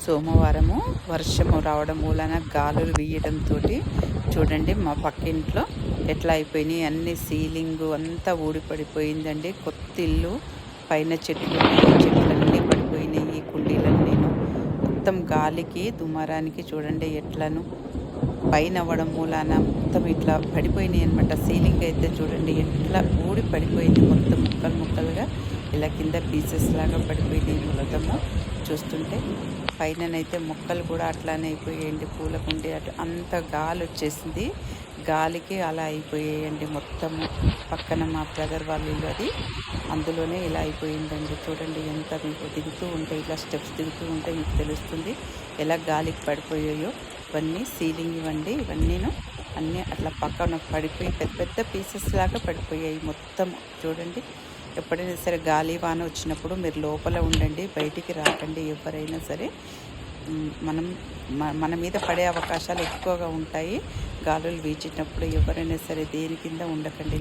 సోమవారము వర్షము రావడం మూలన గాలులు వీయడంతో చూడండి మా పక్కింట్లో ఎట్లా అయిపోయినాయి. అన్ని సీలింగు అంతా ఊడిపడిపోయిందండి. కొత్త ఇల్లు పైన చెట్లన్నీ పడిపోయినాయి. కుండీలన్నీ మొత్తం గాలికి దుమారానికి చూడండి ఎట్లను పైన అవ్వడం మూలాన మొత్తం ఇట్లా పడిపోయినాయి అనమాట. సీలింగ్ అయితే చూడండి ఎట్లా ఊడి పడిపోయింది. మొత్తం ముక్కలు ముక్కలుగా ఇలా కింద పీసెస్ లాగా పడిపోయింది మొత్తము. చూస్తుంటే పైననైతే మొక్కలు కూడా అట్లానే అయిపోయాయండి. పూలకుండి అట్లా అంత గాలి వచ్చేసింది. గాలికి అలా అయిపోయాయండి మొత్తము. పక్కన మా బ్రదర్ వాళ్ళ ఇల్లు అది, అందులోనే ఇలా అయిపోయిందండి. చూడండి ఎంత మీకు దిగుతూ ఉంటే ఇలా స్టెప్స్ దిగుతూ ఉంటే మీకు తెలుస్తుంది ఎలా గాలికి పడిపోయాయో. ఇవన్నీ సీలింగ్ ఇవన్నీను అన్నీ అట్లా పక్కన పడిపోయి పెద్ద పెద్ద పీసెస్ లాగా పడిపోయాయి మొత్తం. చూడండి ఎప్పుడైనా సరే గాలి వాన వచ్చినప్పుడు మీరు లోపల ఉండండి, బయటికి రాకండి ఎవరైనా సరే. మన మీద పడే అవకాశాలు ఎక్కువగా ఉంటాయి. గాలులు వీచినప్పుడు ఎవరైనా సరే దేని కింద ఉండకండి.